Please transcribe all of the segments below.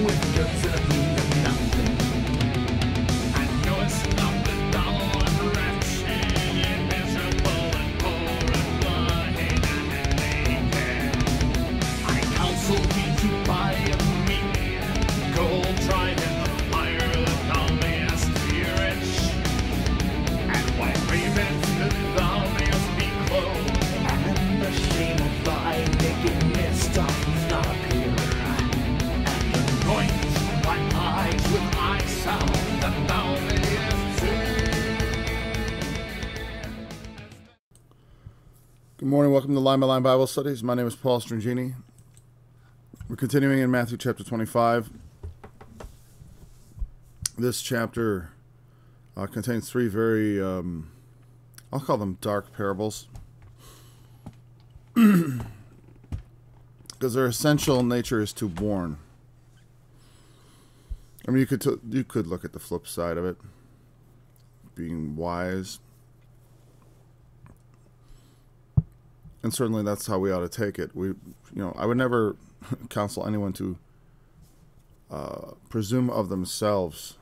with goods and a need of nothing. I know it's not the dull and wretched and miserable and poor and blind and naked. I counsel thee to buy of me gold tried in the fire that thou mayest be rich, and white raiment that thou mayest be clothed, and the shame of thy nakedness doth not appear, and anoint thine eyes with eye salve that thou mayest see. Good morning. Welcome to Line by Line Bible Studies. My name is Paul Strangini. We're continuing in Matthew chapter 25. This chapter contains three very, I'll call them dark parables, because their essential nature is to warn. I mean, you could look at the flip side of it, being wise, and certainly that's how we ought to take it. I would never counsel anyone to presume of themselves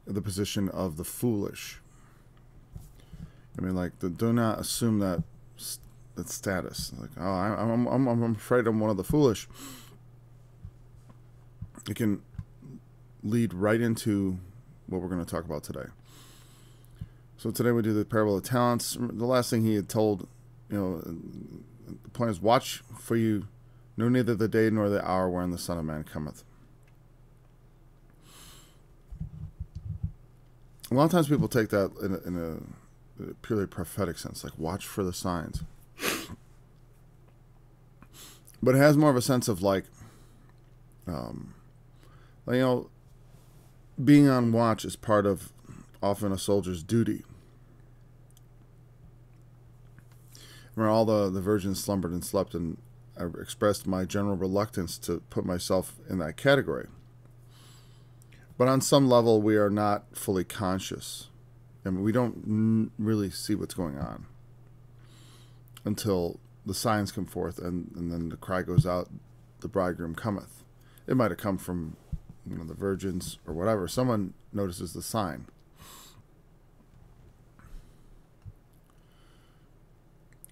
the position of the foolish. I mean, like, do not assume that status. Like, oh, I'm afraid I'm one of the foolish. It can lead right into what we're going to talk about today. So today we do the parable of talents. The last thing he had told, the point is, watch for you, know neither the day nor the hour wherein the Son of Man cometh. A lot of times people take that in a purely prophetic sense, like watch for the signs. But it has more of a sense of like, being on watch is part of often a soldier's duty. Remember, all the virgins slumbered and slept, and I expressed my general reluctance to put myself in that category. But on some level, we are not fully conscious. I mean, we don't really see what's going on until the signs come forth, and then the cry goes out, the bridegroom cometh. It might have come from the virgins or whatever. Someone notices the sign.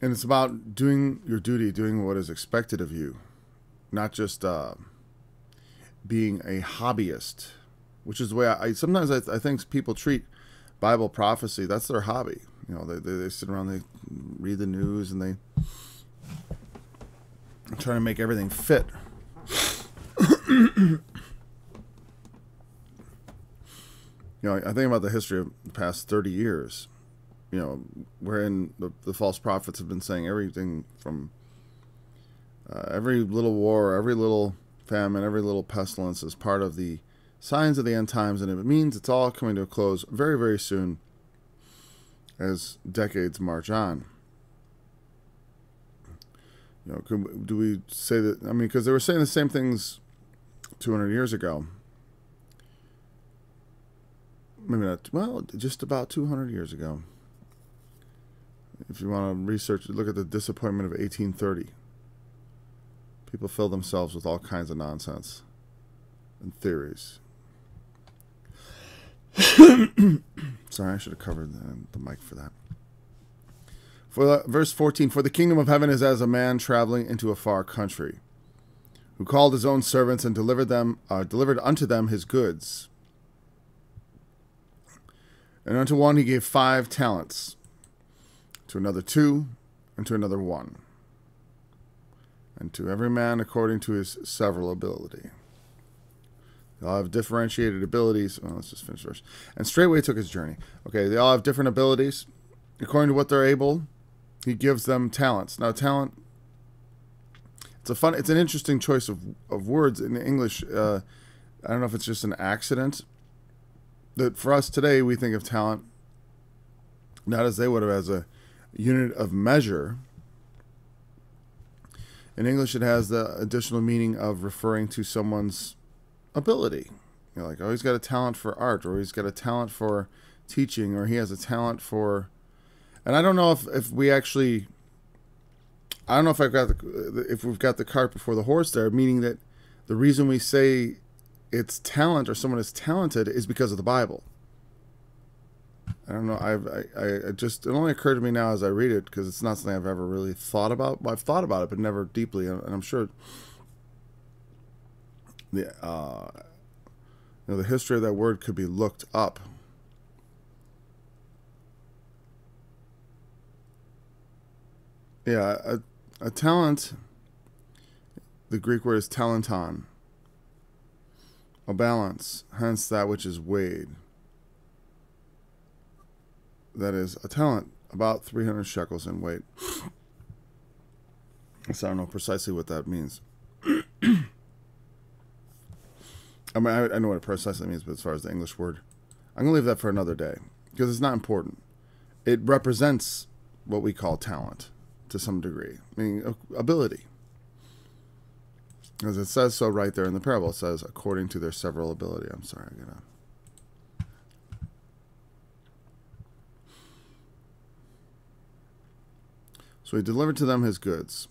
And it's about doing your duty, doing what is expected of you, not just being a hobbyist, which is the way I sometimes I think people treat Bible prophecy. That's their hobby. They sit around, they read the news, and they try to make everything fit. I think about the history of the past 30 years, wherein the false prophets have been saying everything from every little war, every little famine, every little pestilence is part of the signs of the end times, and it means it's all coming to a close very, very soon as decades march on. Do we say that? I mean, because they were saying the same things 200 years ago. Maybe not. Well, just about 200 years ago. If you want to research, look at the disappointment of 1830. People fill themselves with all kinds of nonsense and theories. Sorry, I should have covered the mic for that. Verse 14, for the kingdom of heaven is as a man traveling into a far country, who called his own servants and delivered unto them his goods. And unto one he gave 5 talents, to another 2, and to another 1, and to every man according to his several ability. They all have differentiated abilities. Well, let's just finish the verse. And straightway took his journey. Okay, they all have different abilities. According to what they're able, he gives them talents. Now, talent, it's an interesting choice of words in English. I don't know if it's just an accident. That for us today, we think of talent not as they would have, as a unit of measure. In English, it has the additional meaning of referring to someone's ability. Like, oh, he's got a talent for art, or he's got a talent for teaching, or he has a talent for... And I don't know if we actually... I don't know if we've got the cart before the horse there, meaning that The reason we say it's talent or someone is talented is because of the Bible. I don't know. It only occurred to me now as I read it, because it's not something I've ever really thought about. Well, I've thought about it, but never deeply. And I'm sure the history of that word could be looked up. Yeah, a talent. The Greek word is talenton. A balance, hence that which is weighed. That is a talent, about 300 shekels in weight. So I don't know precisely what that means. I mean, I know what it precisely means, but as far as the English word, I'm going to leave that for another day, because it's not important. It represents what we call talent to some degree, meaning ability. As it says so right there in the parable, it says, according to their several ability. I'm sorry, I'm going to... So he delivered to them his goods.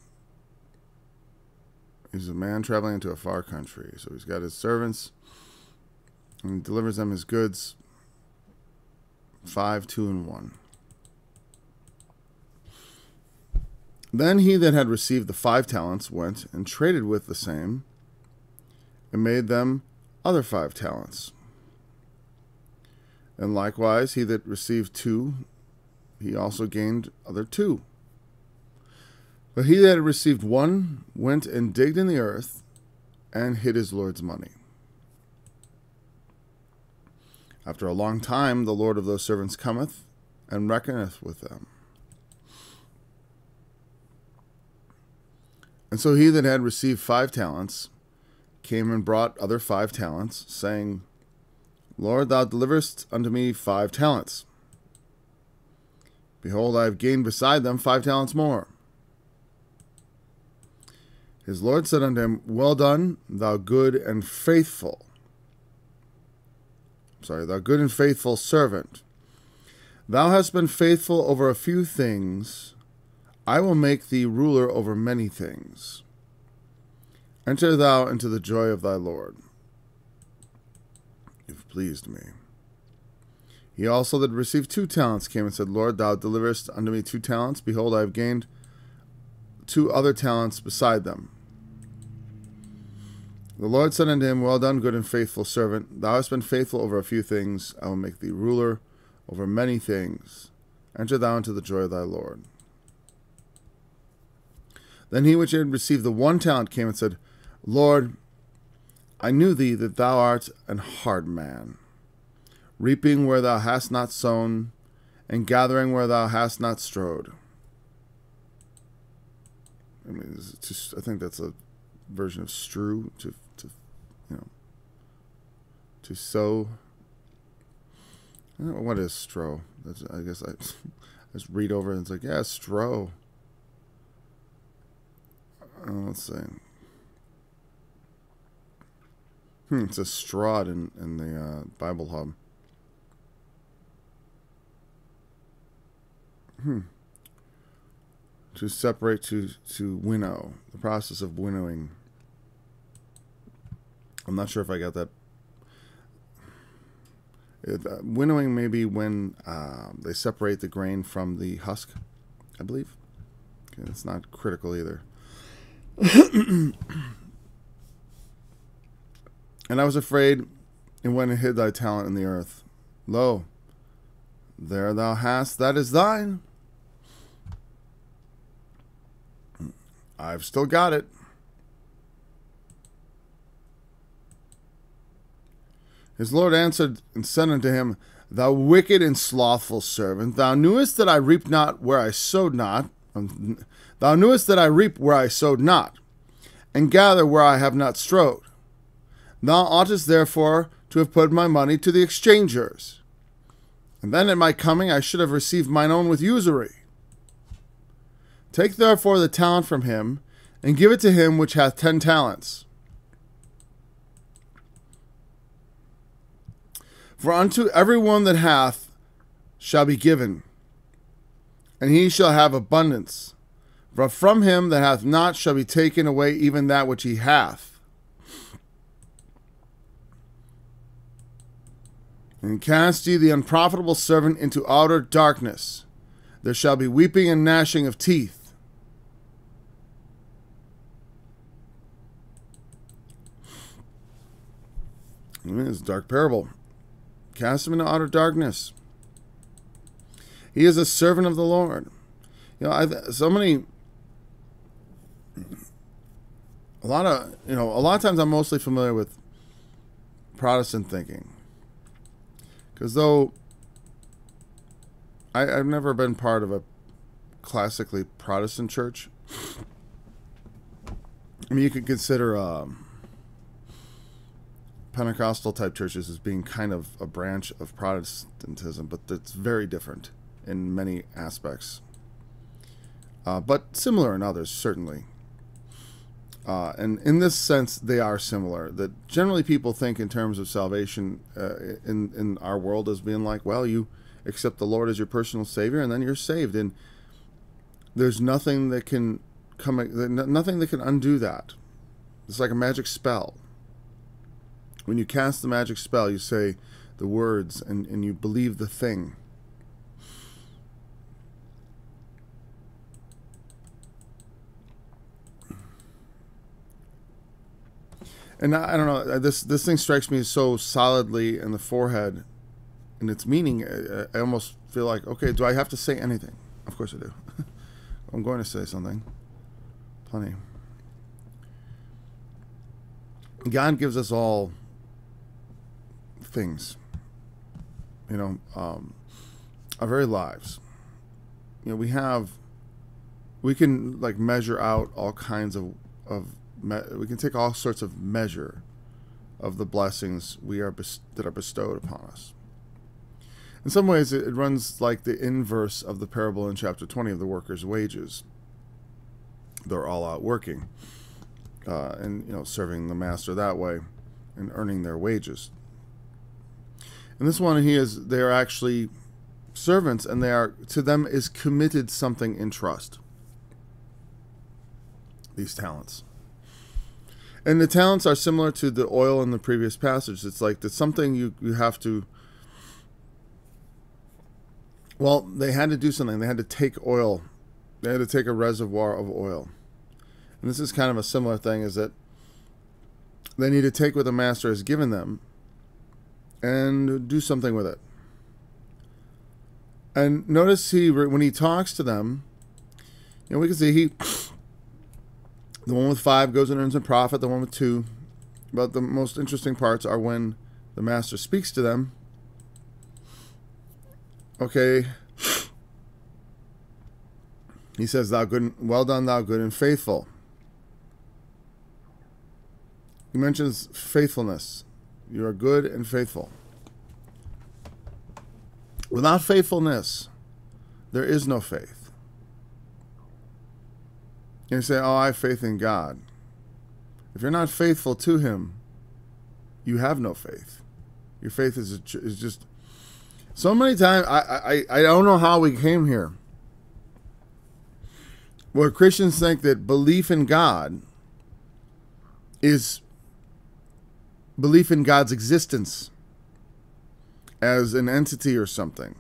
He's a man traveling into a far country. So he's got his servants, and he delivers them his goods. 5, 2, and 1. Then he that had received the 5 talents went and traded with the same, and made them other 5 talents. And likewise he that received 2, he also gained other 2. But he that had received 1 went and digged in the earth and hid his Lord's money. After a long time, the Lord of those servants cometh and reckoneth with them. And so he that had received 5 talents came and brought other 5 talents, saying, Lord, thou deliverest unto me 5 talents. Behold, I have gained beside them 5 talents more. His Lord said unto him, Well done, thou good and faithful. Thou good and faithful servant. Thou hast been faithful over a few things. I will make thee ruler over many things. Enter thou into the joy of thy Lord. You've pleased me. He also that received 2 talents came and said, Lord, thou deliverest unto me 2 talents. Behold, I have gained 2 other talents beside them. The Lord said unto him, Well done, good and faithful servant. Thou hast been faithful over a few things. I will make thee ruler over many things. Enter thou into the joy of thy Lord. Then he which had received the 1 talent came and said, Lord, I knew thee that thou art an hard man, reaping where thou hast not sown, and gathering where thou hast not strowed. I mean, I think that's a version of strew, to sow. I don't know, what is strow? I guess I just read over it and it's like, yeah, strow. Let's see. It says strawed in the Bible Hub. To separate, to winnow. The process of winnowing. I'm not sure if I got that. Winnowing may be when they separate the grain from the husk, I believe. Okay, it's not critical either. And I was afraid, and went and hid thy talent in the earth. Lo, there thou hast, that is thine. I've still got it. His Lord answered and said unto him, Thou wicked and slothful servant, thou knewest that I reap not where I sowed not. Thou knewest that I reap where I sowed not, and gather where I have not strowed. Thou oughtest therefore to have put my money to the exchangers, and then at my coming I should have received mine own with usury. Take therefore the talent from him, and give it to him which hath 10 talents. For unto every one that hath shall be given, and he shall have abundance. But from him that hath not shall be taken away even that which he hath. And cast ye the unprofitable servant into outer darkness. There shall be weeping and gnashing of teeth. It's a dark parable. Cast him into outer darkness. He is a servant of the Lord. A lot of times I'm mostly familiar with Protestant thinking. Because though I've never been part of a classically Protestant church, I mean, you could consider Pentecostal type churches as being kind of a branch of Protestantism, but it's very different in many aspects. But similar in others, certainly. And in this sense, they are similar. That generally people think in terms of salvation in our world as being like, well, you accept the Lord as your personal Savior, and then you're saved. And there's nothing that can nothing that can undo that. It's like a magic spell. When you cast the magic spell, you say the words and you believe the thing. And I don't know, this thing strikes me so solidly in the forehead in its meaning. I almost feel like, okay, do I have to say anything? Of course I do. I'm going to say something. Plenty. God gives us all things, our very lives. We can like measure out all kinds of we can take all sorts of measure of the blessings that are bestowed upon us. In some ways, it runs like the inverse of the parable in chapter 20 of the workers' wages. They're all out working, and serving the master that way, and earning their wages. And this one, they are actually servants, and to them is committed something in trust. These talents. And the talents are similar to the oil in the previous passage. It's like it's something you have to. Well, they had to do something. They had to take oil. They had to take a reservoir of oil. And this is kind of a similar thing, is that they need to take what the master has given them and do something with it. And notice when he talks to them, we can see the one with 5 goes and earns a profit, the one with 2. But the most interesting parts are when the master speaks to them. Okay. He says, well done, thou good and faithful. He mentions faithfulness. You are good and faithful. Without faithfulness, there is no faith. And you say, oh, I have faith in God. If you're not faithful to Him, you have no faith. Your faith is just... So many times, I don't know how we came here, where Christians think that belief in God is belief in God's existence as an entity or something,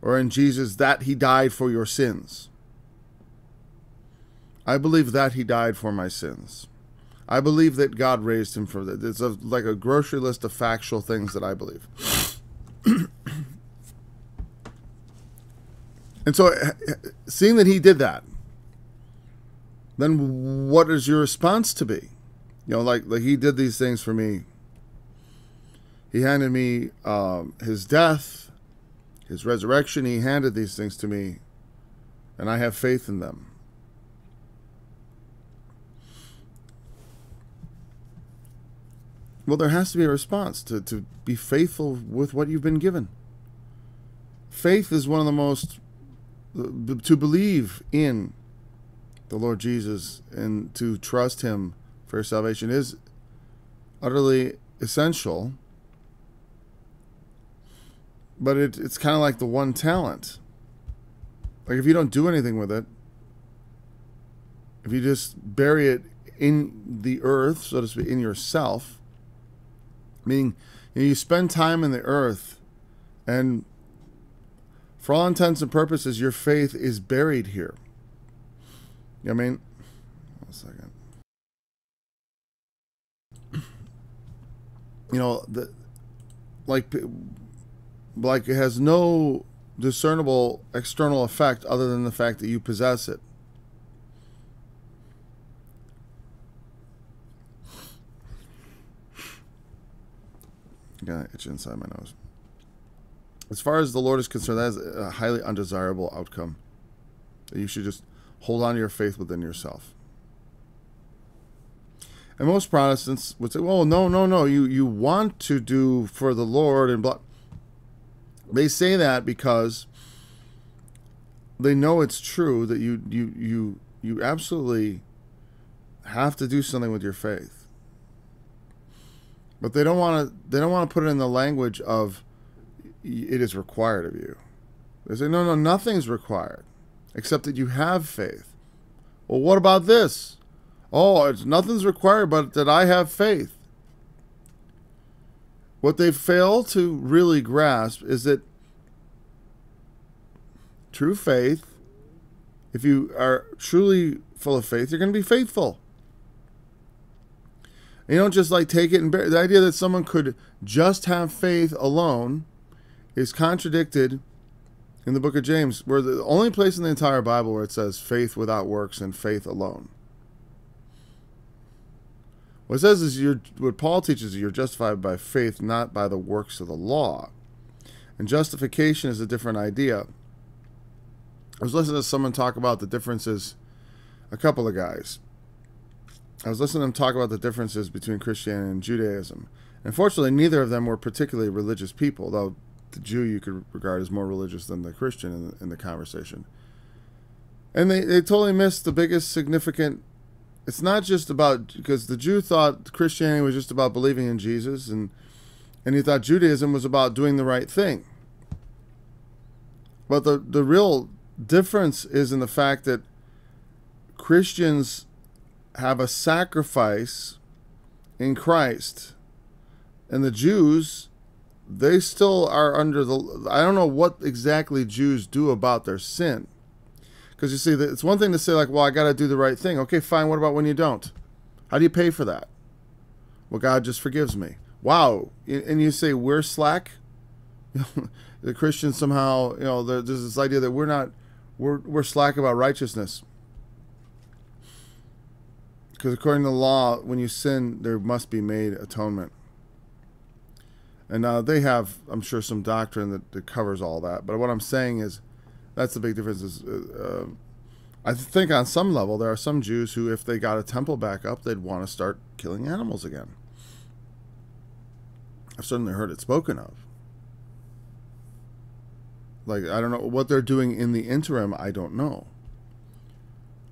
or in Jesus that He died for your sins. I believe that He died for my sins. I believe that God raised Him for that. It's like a grocery list of factual things that I believe. And so, seeing that He did that, then what is your response to be? Like He did these things for me. He handed me His death, His resurrection. He handed these things to me, and I have faith in them. Well, there has to be a response to be faithful with what you've been given. Faith is one of the most... To believe in the Lord Jesus and to trust Him for your salvation is utterly essential. But it's kind of like the one talent. Like if you don't do anything with it, if you just bury it in the earth, so to speak, in yourself, meaning you spend time in the earth And for all intents and purposes, your faith is buried here. You know what I mean? 1 second. You know, like it has no discernible external effect other than the fact that you possess it. Got an itch inside my nose. As far as the Lord is concerned, that is a highly undesirable outcome. You should just hold on to your faith within yourself. And most Protestants would say, well, no, you want to do for the Lord and blah. They say that because they know it's true that you absolutely have to do something with your faith. But they don't want to put it in the language of it is required of you. They say, no, nothing's required except that you have faith. Well, what about this? Oh, nothing's required but that I have faith. What they fail to really grasp is that true faith, if you are truly full of faith, you're going to be faithful. And you don't just like take it and bear. The idea that someone could just have faith alone is contradicted in the book of James, where the only place in the entire Bible where it says faith without works and faith alone. What it says is what Paul teaches is you're justified by faith, not by the works of the law. And justification is a different idea. I was listening to someone talk about the differences, a couple of guys. I was listening to them talk about the differences between Christianity and Judaism. Unfortunately, neither of them were particularly religious people, though the Jew you could regard as more religious than the Christian in the conversation. And they totally missed the biggest significant. It's not just about, because the Jew thought Christianity was just about believing in Jesus, and he thought Judaism was about doing the right thing. But the real difference is in the fact that Christians have a sacrifice in Christ, and the Jews, they still are under the, I don't know what exactly Jews do about their sin. Because you see, it's one thing to say like, well, I got to do the right thing. Okay, fine. What about when you don't? How do you pay for that? Well, God just forgives me. Wow. And you say we're slack? The Christians somehow, there's this idea that we're slack about righteousness. Because according to the law, when you sin, there must be made atonement. And they have, I'm sure, some doctrine that covers all that. But what I'm saying is, that's the big difference. Is I think on some level there are some Jews who, if they got a temple back up, they'd want to start killing animals again. I've certainly heard it spoken of. Like, I don't know what they're doing in the interim. I don't know.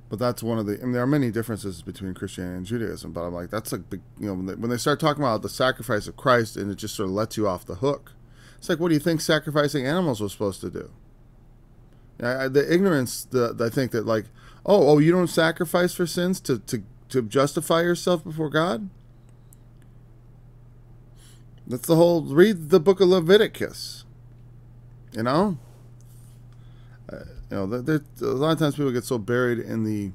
But that's one of the. I mean, there are many differences between Christianity and Judaism. But I'm like, that's a big. When they start talking about the sacrifice of Christ, and it just sort of lets you off the hook. It's like, what do you think sacrificing animals was supposed to do? The ignorance, I think that like, oh, you don't sacrifice for sins to justify yourself before God? That's the whole, read the book of Leviticus. A lot of times people get so buried in the,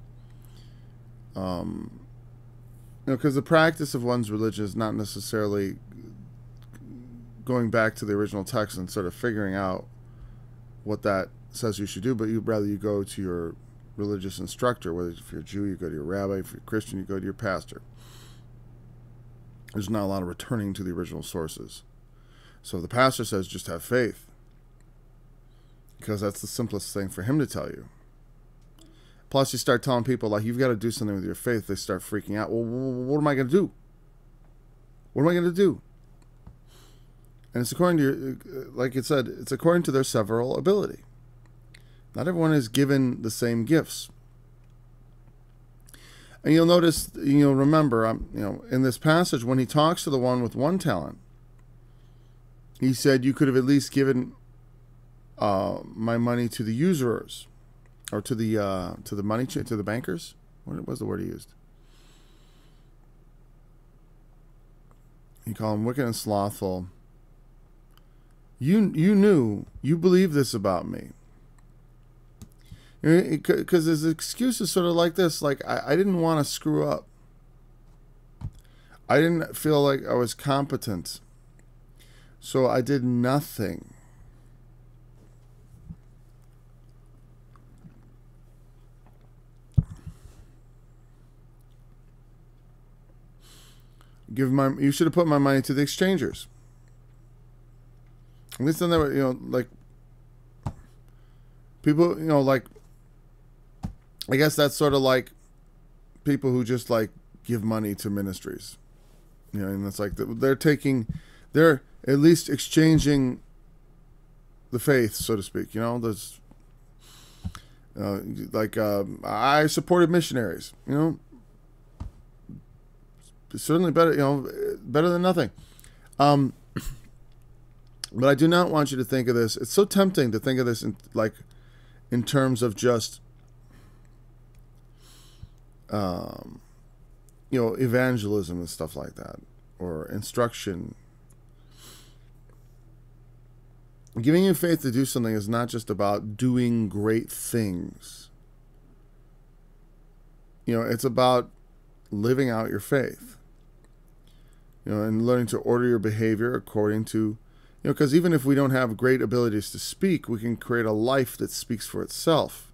because the practice of one's religion is not necessarily going back to the original text and sort of figuring out what that says you should do, but you go to your religious instructor. Whether if you're a Jew, you go to your rabbi. If you're a Christian, you go to your pastor. There's not a lot of returning to the original sources. So the pastor says just have faith, because that's the simplest thing for him to tell you. Plus, you start telling people like you've got to do something with your faith, they start freaking out. Well, what am I going to do? What am I going to do? And it's according to like it said, it's according to their several ability. Not everyone is given the same gifts. And you'll notice, remember, in this passage, when he talks to the one with 1 talent, he said, you could have at least given my money to the usurers, or to the bankers. What was the word he used? He called them wicked and slothful. you believe this about me. Because his excuse is sort of like this, like, I didn't want to screw up. I didn't feel like I was competent. So I did nothing. You should have put my money to the exchangers. At least then they were, like, people, like, I guess that's sort of like people who just like give money to ministries, and it's like they're at least exchanging the faith, so to speak. There's I supported missionaries. Certainly better, better than nothing. But I do not want you to think of this. It's so tempting to think of this in terms of just evangelism and stuff like that, or instruction. Giving you faith to do something is not just about doing great things. It's about living out your faith. And learning to order your behavior according to, because even if we don't have great abilities to speak, we can create a life that speaks for itself.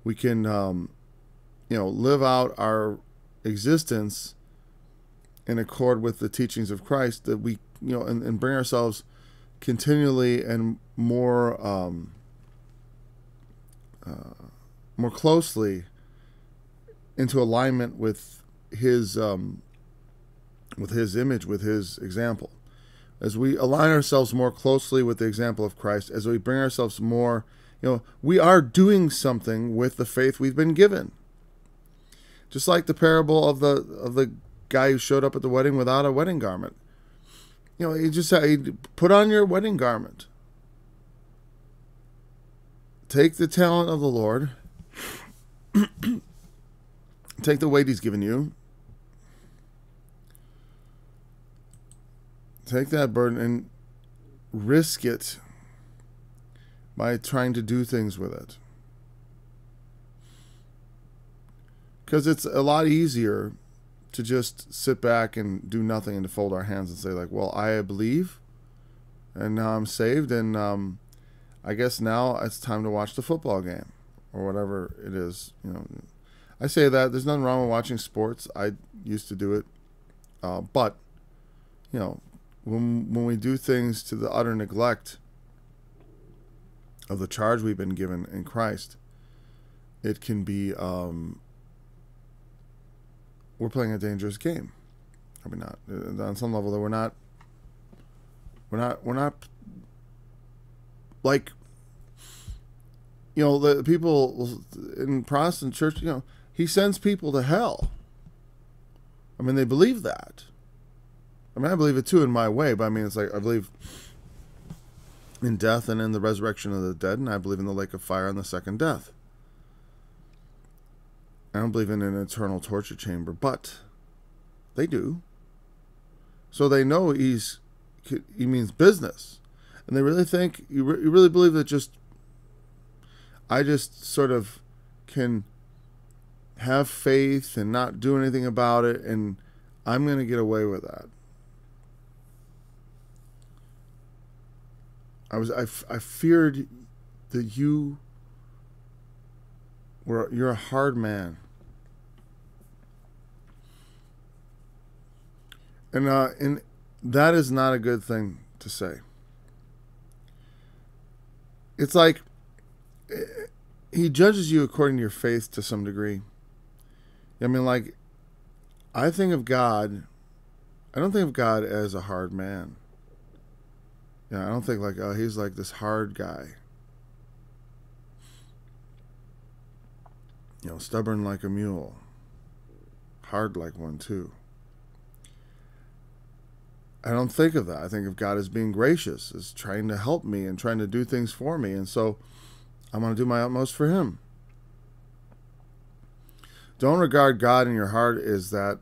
We can, live out our existence in accord with the teachings of Christ, that we, and bring ourselves continually and more closely into alignment with His image, with His example. As we align ourselves more closely with the example of Christ, as we bring ourselves more, we are doing something with the faith we've been given. Just like the parable of the guy who showed up at the wedding without a wedding garment. He just said, hey, put on your wedding garment. Take the talent of the Lord. Take the weight He's given you. Take that burden and risk it by trying to do things with it. Because it's a lot easier to just sit back and do nothing and to fold our hands and say, like, well, I believe, and now I'm saved, and I guess now it's time to watch the football game, or whatever it is. I say that there's nothing wrong with watching sports. I used to do it, but when we do things to the utter neglect of the charge we've been given in Christ, it can be we're playing a dangerous game. Are we not? On some level, that we're not like, the people in Protestant church, He sends people to hell. I mean, they believe that. I mean, I believe it too in my way, but I mean, it's like, I believe in death and in the resurrection of the dead, and I believe in the lake of fire and the second death. I don't believe in an eternal torture chamber, but they do. So they know he means business. And they really think, you really believe that I just sort of can have faith and not do anything about it, and I'm going to get away with that. I feared that you're a hard man. And that is not a good thing to say. It's like He judges you according to your faith to some degree. I mean, like, I don't think of God as a hard man. I don't think like, oh, He's like this hard guy. Stubborn like a mule. Hard like one too. I don't think of that. I think of God as being gracious, as trying to help me and trying to do things for me. And so I'm going to do my utmost for Him. Don't regard God in your heart as that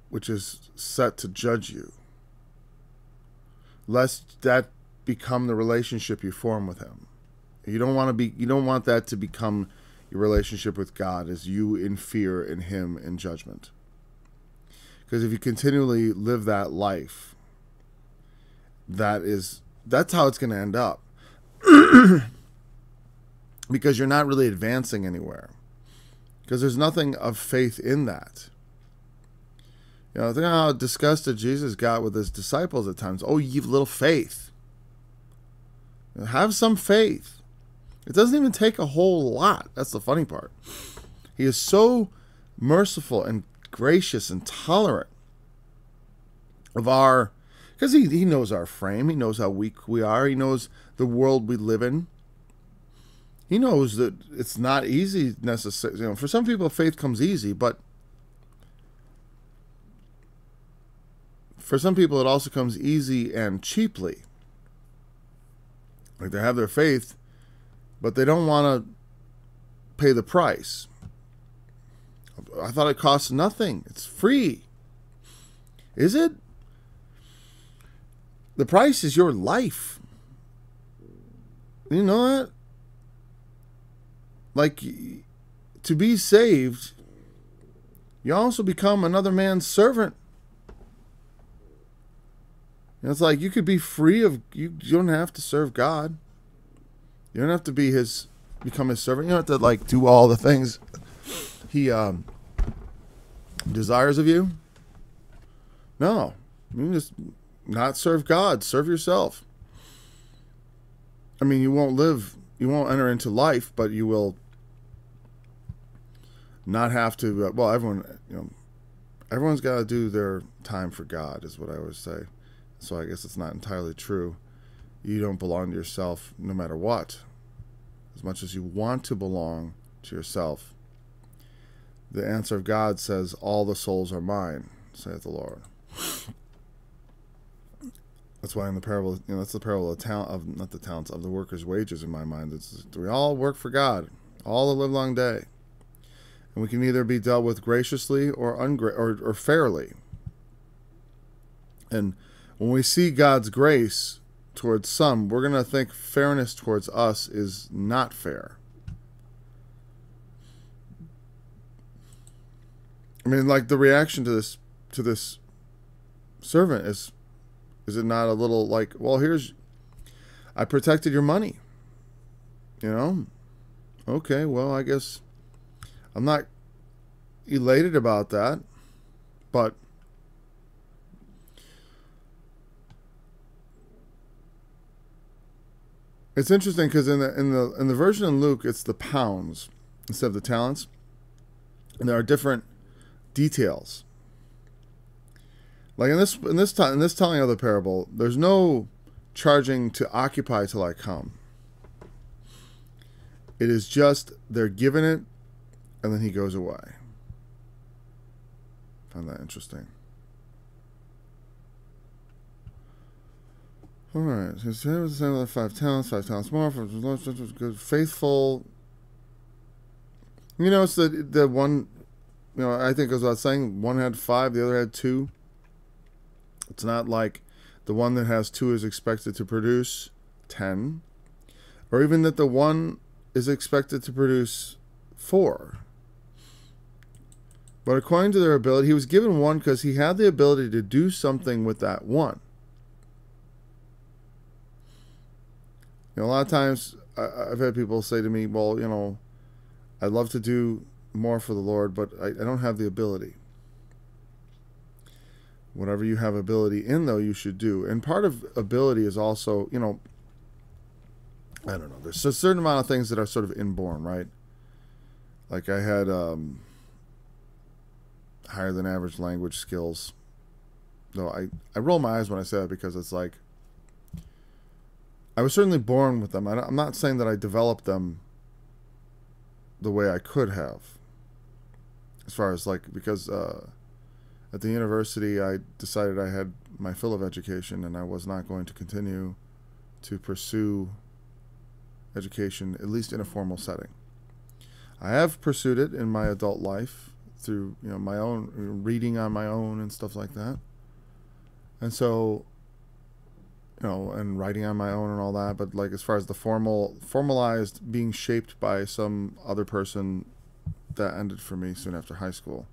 which is set to judge you. lest that become the relationship you form with him. You don't want that to become your relationship with God, as you in fear and him in judgment. Because if you continually live that life, that's how it's going to end up. Because you're not really advancing anywhere. Because there's nothing of faith in that. Think how disgusted Jesus got with his disciples at times. Oh, ye of little faith. Have some faith. It doesn't even take a whole lot. That's the funny part. He is so merciful and gracious and tolerant of because he knows our frame. He knows how weak we are. He knows the world we live in. He knows that it's not easy necessarily. For some people, faith comes easy, but for some people, it also comes easy and cheaply. Like they have their faith, but they don't want to pay the price. I thought it costs nothing. It's free. Is it? The price is your life. You know that? Like, to be saved, you also become another man's servant. It's like you could be free of, you don't have to serve God. You don't have to become his servant. You don't have to do all the things he desires of you. No, you can just not serve God. Serve yourself. I mean, you won't enter into life, but you will not have to. Everyone's got to do their time for God, is what I always say. So I guess it's not entirely true. You don't belong to yourself no matter what. As much as you want to belong to yourself. The answer of God says, all the souls are mine, saith the Lord. That's why in the parable, that's the parable of the workers' wages in my mind. We all work for God all the livelong day. And we can either be dealt with graciously or fairly. And when we see God's grace towards some, we're going to think fairness towards us is not fair. I mean, like the reaction to this servant is it not a little like, well, I protected your money. Okay, well, I guess I'm not elated about that, but it's interesting because in the version in Luke, it's the pounds instead of the talents, and there are different details. Like in this telling of the parable, there's no charging to occupy till I come. It is just they're given it, and then he goes away. I find that interesting. All right. So here was the same with 5 talents more. For good, faithful. It's the one. I think it goes without saying, one had 5, the other had 2. It's not like the one that has 2 is expected to produce 10, or even that the one is expected to produce 4. But according to their ability, he was given 1 because he had the ability to do something with that 1. A lot of times I've had people say to me, well, I'd love to do more for the Lord, but I don't have the ability. Whatever you have ability in, though, you should do. And part of ability is also, I don't know. There's a certain amount of things that are sort of inborn, right? Like I had higher than average language skills. Though I roll my eyes when I say that because it's like, I was certainly born with them. I'm not saying that I developed them the way I could have. As far as because at the university I decided I had my fill of education and I was not going to continue to pursue education, at least in a formal setting. I have pursued it in my adult life through my own reading on my own and stuff like that. And so and writing on my own and all that. But like as far as the formalized being shaped by some other person, that ended for me soon after high school.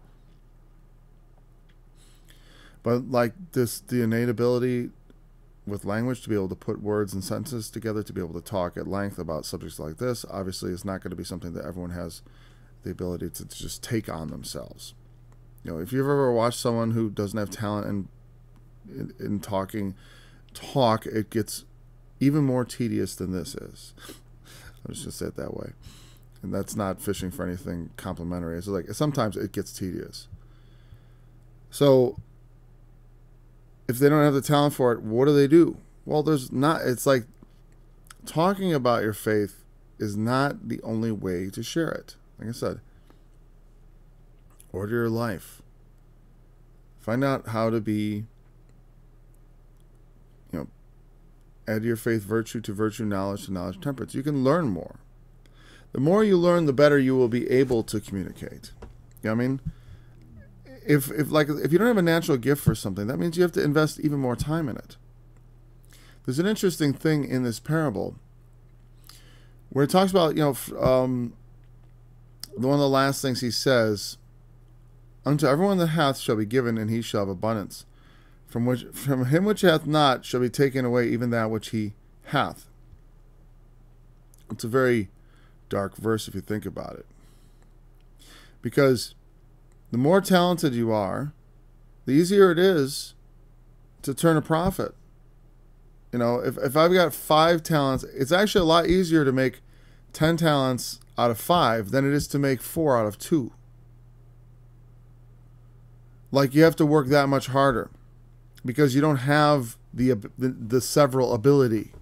But like the innate ability with language to be able to put words and sentences together, to be able to talk at length about subjects like this, obviously is not going to be something that everyone has the ability to just take on themselves. If you've ever watched someone who doesn't have talent in talking, it gets even more tedious than this is. I'll just say it that way. And that's not fishing for anything complimentary. It's like sometimes it gets tedious. So if they don't have the talent for it, what do? Well, it's like talking about your faith is not the only way to share it. Like I said, order your life. Find out how to be, add your faith virtue to virtue, knowledge to knowledge, temperance. You can learn more. The more you learn, the better you will be able to communicate. You know what I mean? If you don't have a natural gift for something, that means you have to invest even more time in it. There's an interesting thing in this parable where it talks about, one of the last things he says, unto everyone that hath shall be given, and he shall have abundance. From him which hath not shall be taken away even that which he hath. It's a very dark verse if you think about it. Because the more talented you are, the easier it is to turn a profit. If I've got 5 talents, it's actually a lot easier to make 10 talents out of 5 than it is to make 4 out of 2. Like, you have to work that much harder because you don't have the several ability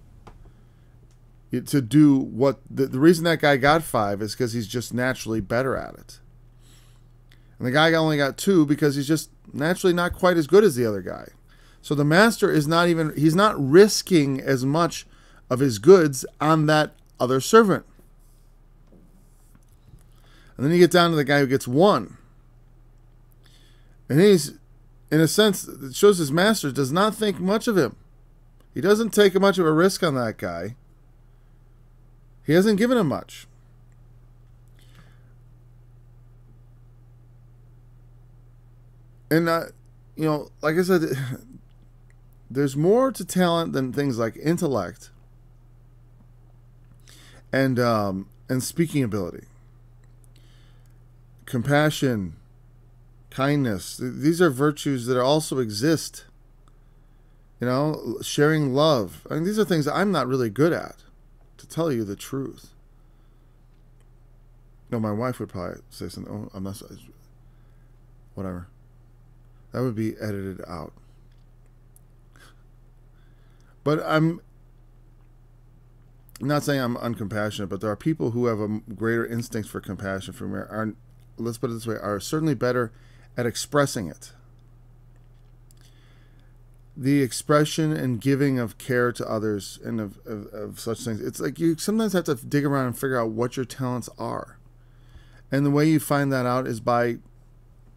to do what the reason that guy got 5 is because he's just naturally better at it. And the guy only got 2 because he's just naturally not quite as good as the other guy. So the master he's not risking as much of his goods on that other servant. And then you get down to the guy who gets 1. And he's, in a sense, it shows his master does not think much of him. He doesn't take much of a risk on that guy. He hasn't given him much. And, like I said, there's more to talent than things like intellect and speaking ability, compassion, kindness. These are virtues that also exist. Sharing love. I mean, these are things that I'm not really good at, to tell you the truth. My wife would probably say something. Oh, I'm not. Whatever. That would be edited out. But I'm not saying I'm uncompassionate, but there are people who have a greater instinct for compassion from me. Let's put it this way, are certainly better at expressing it. The expression and giving of care to others and of such things. It's like you sometimes have to dig around and figure out what your talents are. And the way you find that out is by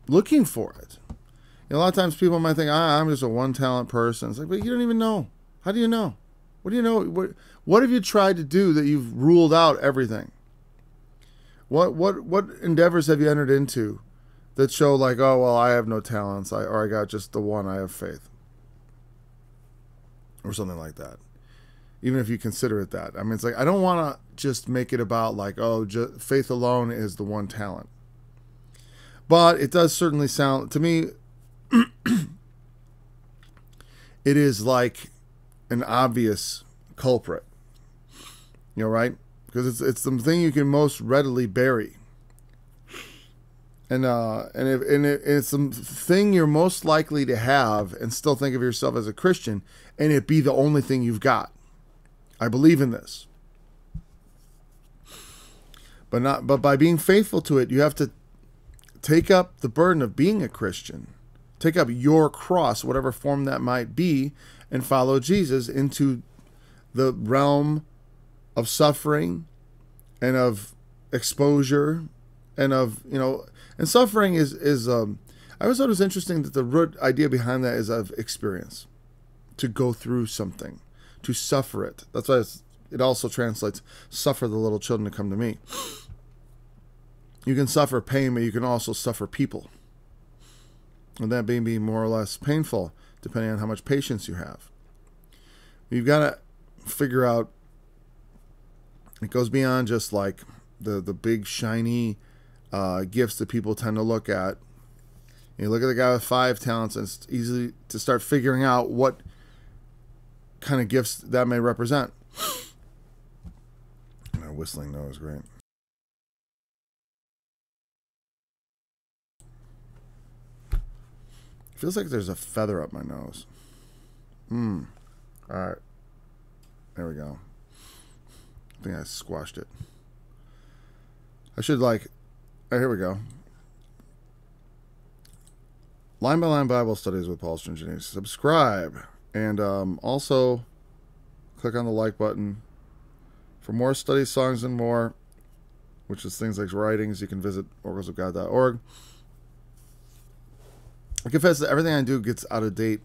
looking for it. A lot of times people might think, I'm just a one-talent person. It's like, but you don't even know. How do you know? What do you know? What have you tried to do that you've ruled out everything? What endeavors have you entered into that show like, oh, well, I have no talents, or I got just the one, I have faith. Or something like that. Even if you consider it that. I mean, it's like, I don't want to just make it about like, oh, faith alone is the one talent. But it does certainly sound, to me, it is like an obvious culprit. Right? Because it's the thing you can most readily bury. And it's the thing you're most likely to have and still think of yourself as a Christian, and it be the only thing you've got. I believe in this. But by being faithful to it, you have to take up the burden of being a Christian. Take up your cross, whatever form that might be, and follow Jesus into the realm of suffering and of exposure and of, and suffering is I always thought it was interesting that the root idea behind that is of experience, to go through something. to suffer it. That's why it also translates, suffer the little children to come to me. You can suffer pain, but you can also suffer people. And that may be more or less painful, depending on how much patience you have. You've got to figure out, it goes beyond just like the big shiny gifts that people tend to look at. You look at the guy with 5 talents, and it's easy to start figuring out what kind of gifts that may represent. My whistling nose, great. Feels like there's a feather up my nose. All right. There we go. I think I squashed it. I should like... Oh, here we go. Line by Line Bible Studies with Paul Stringini. Subscribe. And also click on the like button. For more studies, songs, and more, which is things like writings, you can visit oraclesofgod.org. I confess that everything I do gets out of date,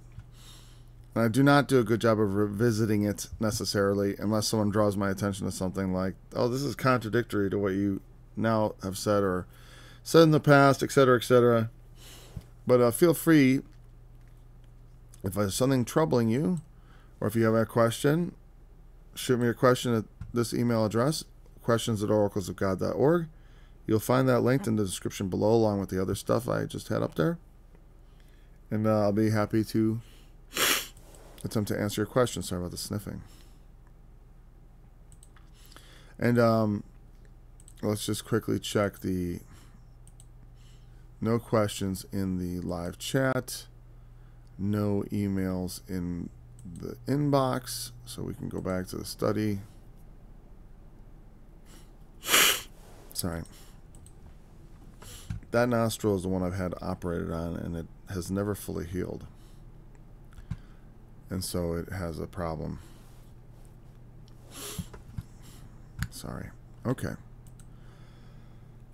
and I do not do a good job of revisiting it necessarily unless someone draws my attention to something like, oh, this is contradictory to what you now have said or said in the past, etc., etc. But feel free, if there's something troubling you, or if you have a question, shoot me a question at this email address, questions@oraclesofgod.org. You'll find that linked in the description below, along with the other stuff I just had up there. And I'll be happy to attempt to answer your questions. Sorry about the sniffing. And let's just quickly check the no questions in the live chat, no emails in the inbox, so we can go back to the study. Sorry. That nostril is the one I've had operated on, and it has never fully healed. And so it has a problem. Sorry. Okay.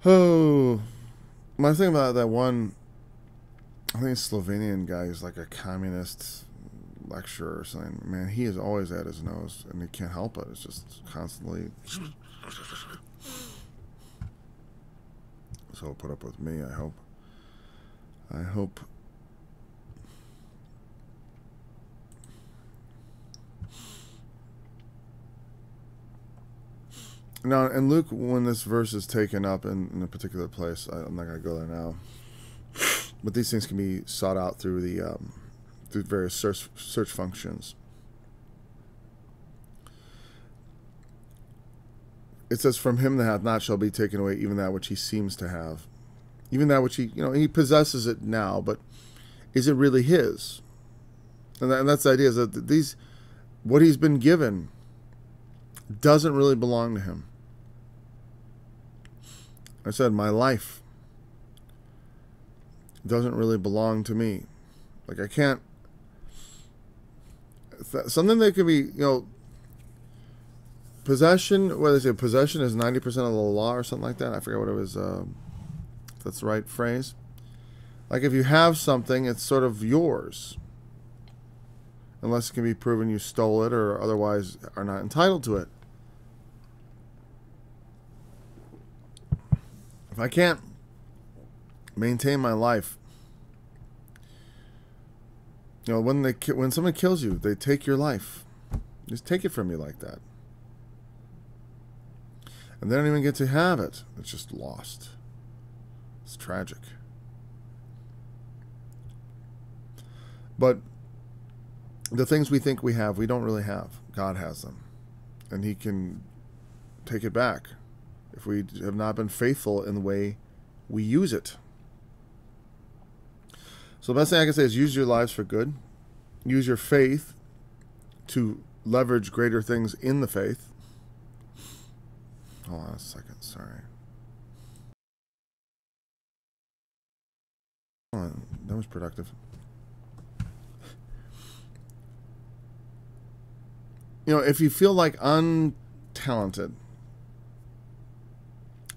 Oh, my thing about that one, I think Slovenian guy is like a communist lecturer or something. Man, he is always at his nose, and he can't help it. It's just constantly... So put up with me, I hope. I hope. Now, in Luke, when this verse is taken up in a particular place, I'm not going to go there now. But these things can be sought out through the through various search functions. It says, "From him that hath not shall be taken away even that which he seems to have." Even that which he, he possesses it now, but is it really his? And that's the idea, is that what he's been given doesn't really belong to him. I said, my life doesn't really belong to me. Like, I can't, something that could be, possession, what is it? Possession is 90% of the law or something like that. I forget what it was. If that's the right phrase. Like, if you have something, it's sort of yours. Unless it can be proven you stole it or otherwise are not entitled to it. If I can't maintain my life, when someone kills you, they take your life. Just take it from you like that. And they don't even get to have it. It's just lost. It's tragic. But the things we think we have, we don't really have. God has them. And he can take it back if we have not been faithful in the way we use it. So the best thing I can say is use your lives for good. Use your faith to leverage greater things in the faith. Hold on a second, sorry. That was productive. If you feel like untalented,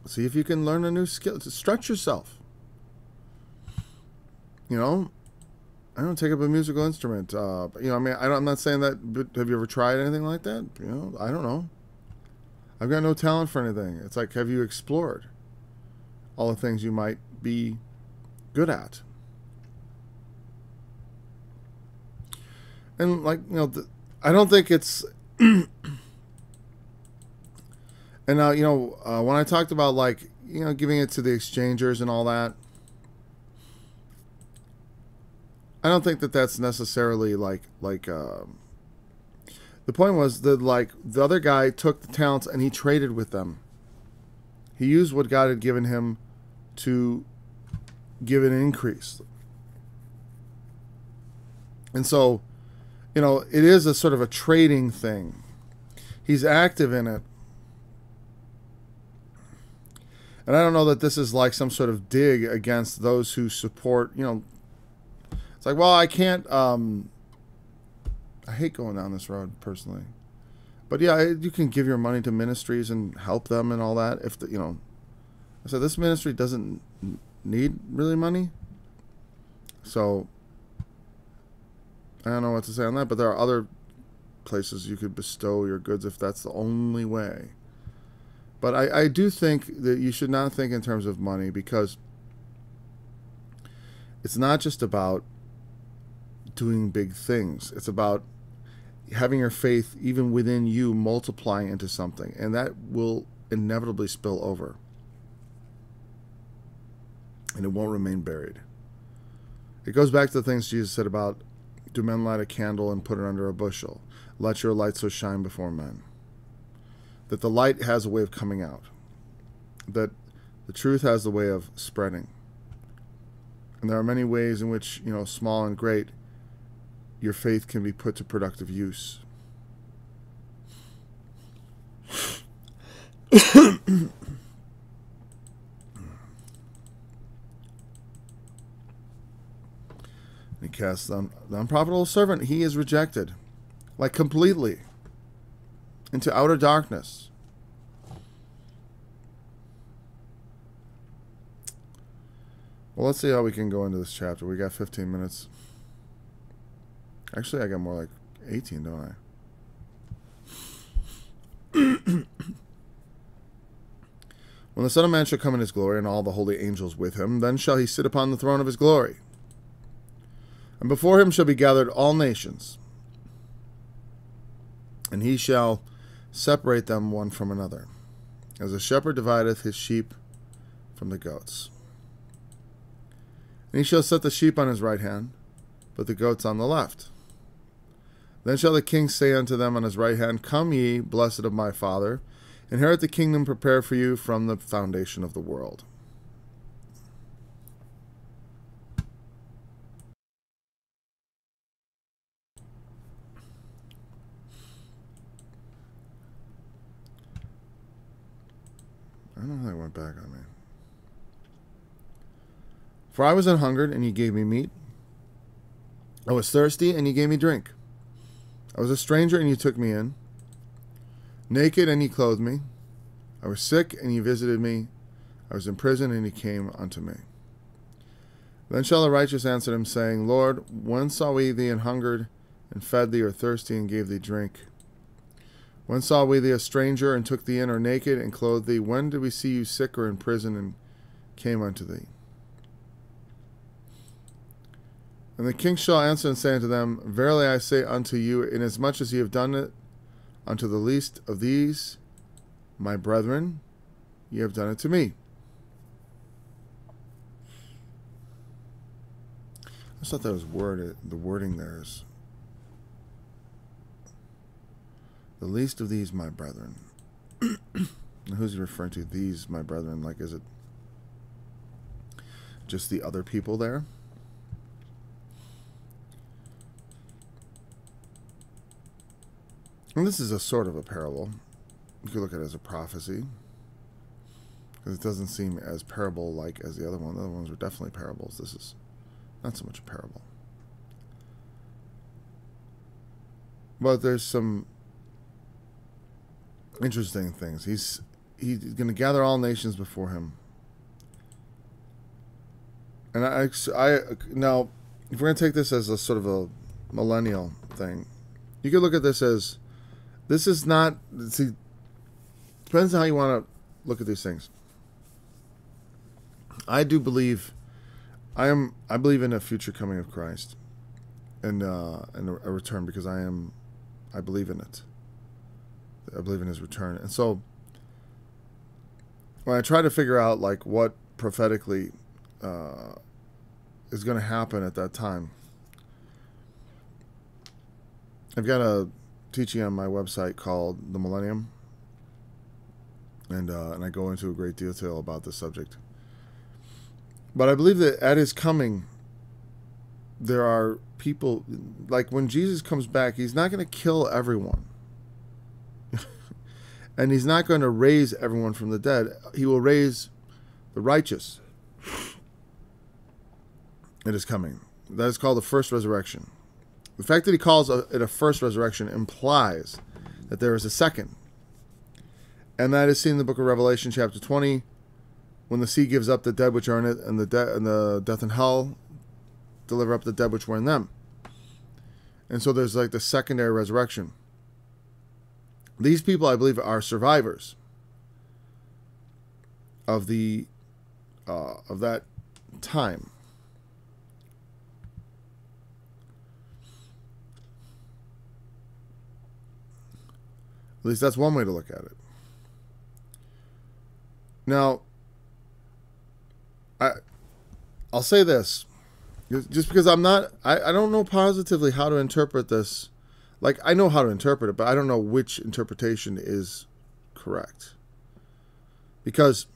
see if you can learn a new skill to stretch yourself. I don't take up a musical instrument. You know, I mean, I'm not saying that, but have you ever tried anything like that? You know, I don't know. I've got no talent for anything. It's like, have you explored all the things you might be good at? And like, you know, I don't think it's. And you know, when I talked about like, you know, giving it to the exchangers and all that, I don't think that that's necessarily like the point was that like the other guy took the talents and he traded with them. He used what God had given him to give an increase. And so, you know, it is a sort of a trading thing. He's active in it. And I don't know that this is like some sort of dig against those who support, you know, it's like, well, I can't, I hate going down this road personally. But yeah, you can give your money to ministries and help them and all that. If, you know, I said this ministry doesn't need really money. So I don't know what to say on that, but there are other places you could bestow your goods if that's the only way. But I do think that you should not think in terms of money, because it's not just about doing big things. It's about having your faith even within you multiplying into something, and that will inevitably spill over. And it won't remain buried. It goes back to the things Jesus said about, do men light a candle and put it under a bushel? Let your light so shine before men. That the light has a way of coming out. That the truth has the way of spreading. And there are many ways in which, you know, small and great, your faith can be put to productive use. He casts the unprofitable servant, he is rejected, like completely, into outer darkness. Well, let's see how we can go into this chapter. We got 15 minutes. Actually, I got more like 18, don't I? When the Son of Man shall come in his glory, and all the holy angels with him, then shall he sit upon the throne of his glory. And before him shall be gathered all nations, and he shall separate them one from another, as a shepherd divideth his sheep from the goats. And he shall set the sheep on his right hand, but the goats on the left. Then shall the king say unto them on his right hand, Come ye, blessed of my Father, inherit the kingdom prepared for you from the foundation of the world. I don't know how that went back on me. For I was an hungered, and ye gave me meat. I was thirsty, and ye gave me drink. I was a stranger, and ye took me in. Naked, and ye clothed me. I was sick, and ye visited me. I was in prison, and ye came unto me. Then shall the righteous answer him, saying, Lord, when saw we thee an hungered, and fed thee, or thirsty, and gave thee drink? When saw we thee a stranger, and took thee in, or naked, and clothed thee? When did we see you sick or in prison, and came unto thee? And the king shall answer and say unto them, Verily I say unto you, inasmuch as ye have done it unto the least of these, my brethren, ye have done it to me. I just thought that was the wording there is, the least of these, my brethren. And who's he referring to? These, my brethren. Like, is it just the other people there? And this is a sort of a parable. You could look at it as a prophecy, because it doesn't seem as parable-like as the other one. The other ones were definitely parables. This is not so much a parable. But there's some interesting things. He's going to gather all nations before him. And I now, if we're going to take this as a sort of a millennial thing, you could look at this as, this is not, see, depends on how you want to look at these things. I do believe, I believe in a future coming of Christ, and a return, because I believe in it. I believe in his return. And so when I try to figure out like what prophetically is going to happen at that time, I've got a teaching on my website called The Millennium, and I go into a great detail about this subject. But I believe that at his coming, there are people, like when Jesus comes back, he's not going to kill everyone. And he's not going to raise everyone from the dead. He will raise the righteous at his coming. That is called the first resurrection. The fact that he calls it a first resurrection implies that there is a second. And that is seen in the book of Revelation chapter 20, when the sea gives up the dead which are in it, and the death and hell deliver up the dead which were in them. And so there's like the secondary resurrection. These people, I believe, are survivors of that time. At least that's one way to look at it. Now, I'll say this, just because I don't know positively how to interpret this. Like, I know how to interpret it, but I don't know which interpretation is correct. Because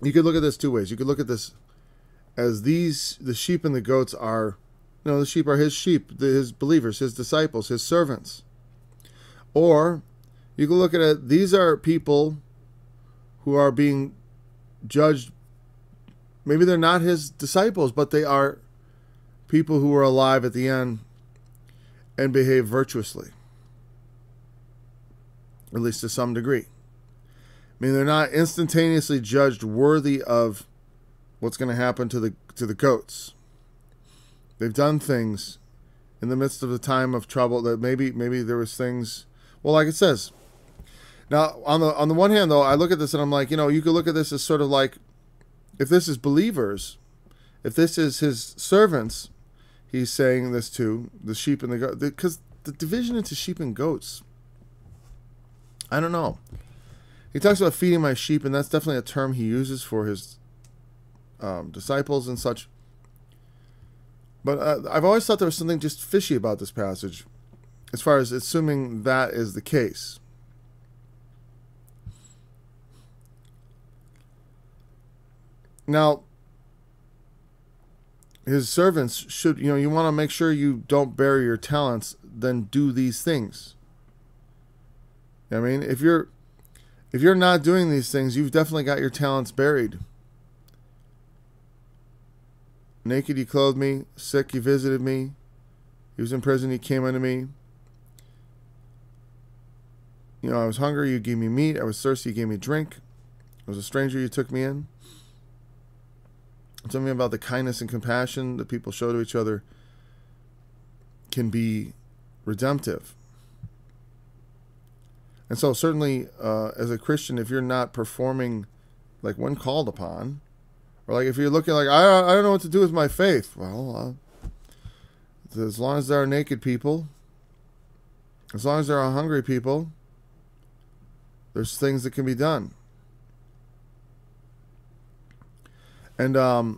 you could look at this two ways. You could look at this as the sheep and the goats are, the sheep are his sheep, his believers, his disciples, his servants. Or you can look at it, these are people who are being judged. Maybe they're not his disciples, but they are people who are alive at the end and behave virtuously, at least to some degree. I mean, they're not instantaneously judged worthy of what's going to happen to the goats. They've done things in the midst of the time of trouble that maybe there was things. Well, like it says. Now, on the one hand, though, I look at this and I'm like, you could look at this as sort of like, if this is believers, if this is his servants, he's saying this to the sheep and the goats. Because the division into sheep and goats, I don't know. He talks about feeding my sheep, and that's definitely a term he uses for his disciples and such. But I've always thought there was something just fishy about this passage, as far as assuming that is the case. Now, his servants should, you want to make sure you don't bury your talents, then do these things. I mean, if you're not doing these things, you've definitely got your talents buried. Naked, you clothed me. Sick, you visited me. He was in prison, he came unto me. I was hungry, you gave me meat. I was thirsty, you gave me drink. I was a stranger, you took me in. Something about the kindness and compassion that people show to each other can be redemptive. And so certainly as a Christian, if you're not performing like when called upon, or like if you're looking like, I don't know what to do with my faith. Well, as long as there are naked people, as long as there are hungry people, there's things that can be done. And, but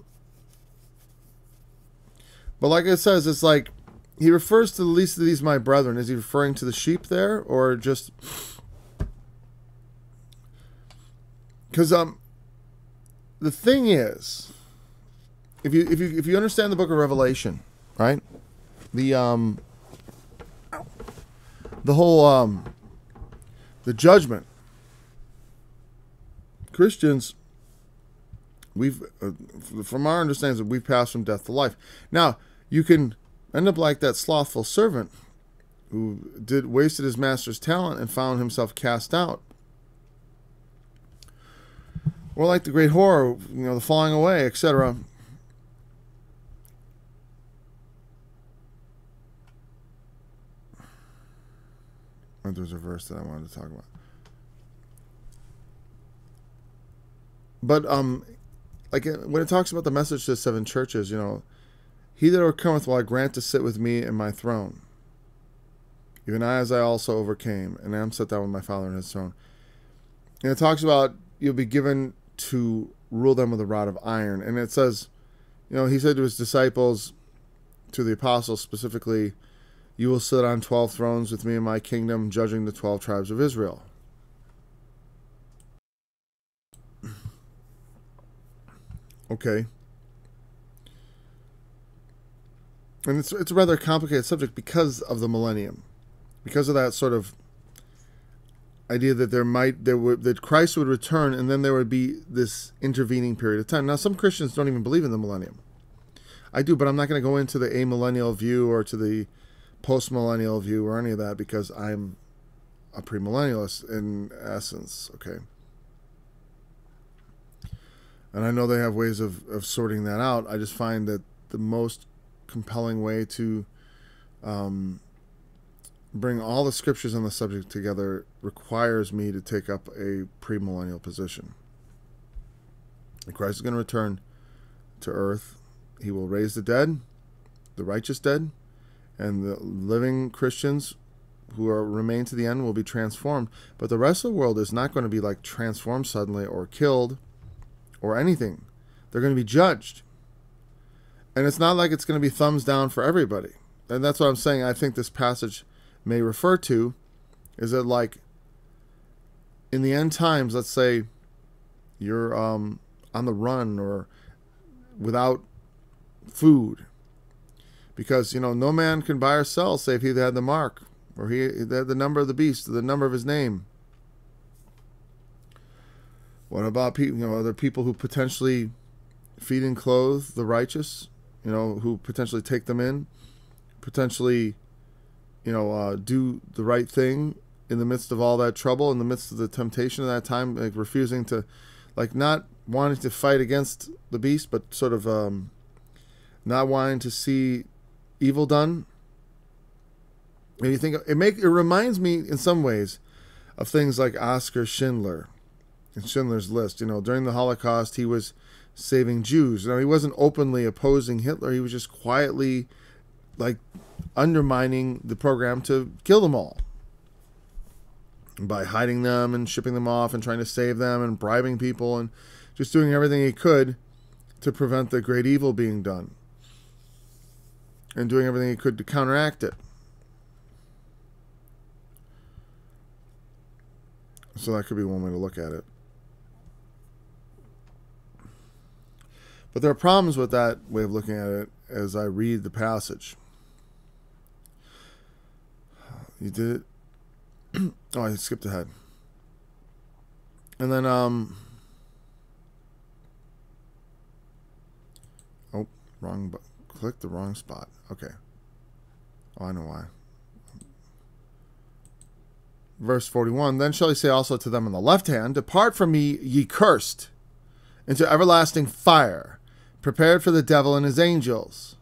like it says, it's like, he refers to the least of these, my brethren. Is he referring to the sheep there, or just, because, the thing is, if you understand the book of Revelation, right, the whole, the judgment, Christians, we've, from our understanding, we've passed from death to life. Now, you can end up like that slothful servant who wasted his master's talent and found himself cast out. Or like the great whore, the falling away, etc. there was a verse that I wanted to talk about. But like when it talks about the message to the 7 churches, you know, he that overcometh will I grant to sit with me in my throne, even I as I also overcame, and am set down with my Father in his throne. And it talks about you'll be given to rule them with a rod of iron. And it says, you know, he said to his disciples, to the apostles specifically, you will sit on 12 thrones with me in my kingdom, judging the 12 tribes of Israel. Okay. And it's a rather complicated subject because of the millennium. Because of that sort of idea that that Christ would return, and then there would be this intervening period of time. Now, some Christians don't even believe in the millennium. I do, but I'm not going to go into the amillennial view or to the post-millennial view or any of that, because I'm a premillennialist in essence, okay? And I know they have ways of sorting that out. I just find that the most compelling way to bring all the scriptures on the subject together requires me to take up a premillennial position. And Christ is going to return to earth. He will raise the dead, the righteous dead, and the living Christians who remain to the end will be transformed. But the rest of the world is not going to be like transformed suddenly or killed or anything. They're going to be judged. And it's not like it's going to be thumbs down for everybody. And that's what I'm saying. I think this passage may refer to is that, like, in the end times, let's say you're on the run or without food, because, you know, no man can buy or sell save he that had the mark, or he had the number of the beast, or the number of his name. What about people? You know, other people who potentially feed and clothe the righteous, you know, who potentially take them in, potentially, you know, do the right thing in the midst of all that trouble, in the midst of the temptation of that time, like refusing to, like, not wanting to fight against the beast, but sort of not wanting to see evil done. And you think it reminds me in some ways of things like Oskar Schindler and Schindler's List. You know, during the Holocaust, he was saving Jews. Now, he wasn't openly opposing Hitler. He was just quietly, like, undermining the program to kill them all by hiding them and shipping them off and trying to save them and bribing people and just doing everything he could to prevent the great evil being done and doing everything he could to counteract it. So that could be one way to look at it. But there are problems with that way of looking at it as I read the passage. You did it. Oh, I skipped ahead. And then, clicked the wrong spot. Okay. Oh, I know why. Verse 41, then shall he say also to them on the left hand, depart from me, ye cursed, into everlasting fire, prepared for the devil and his angels.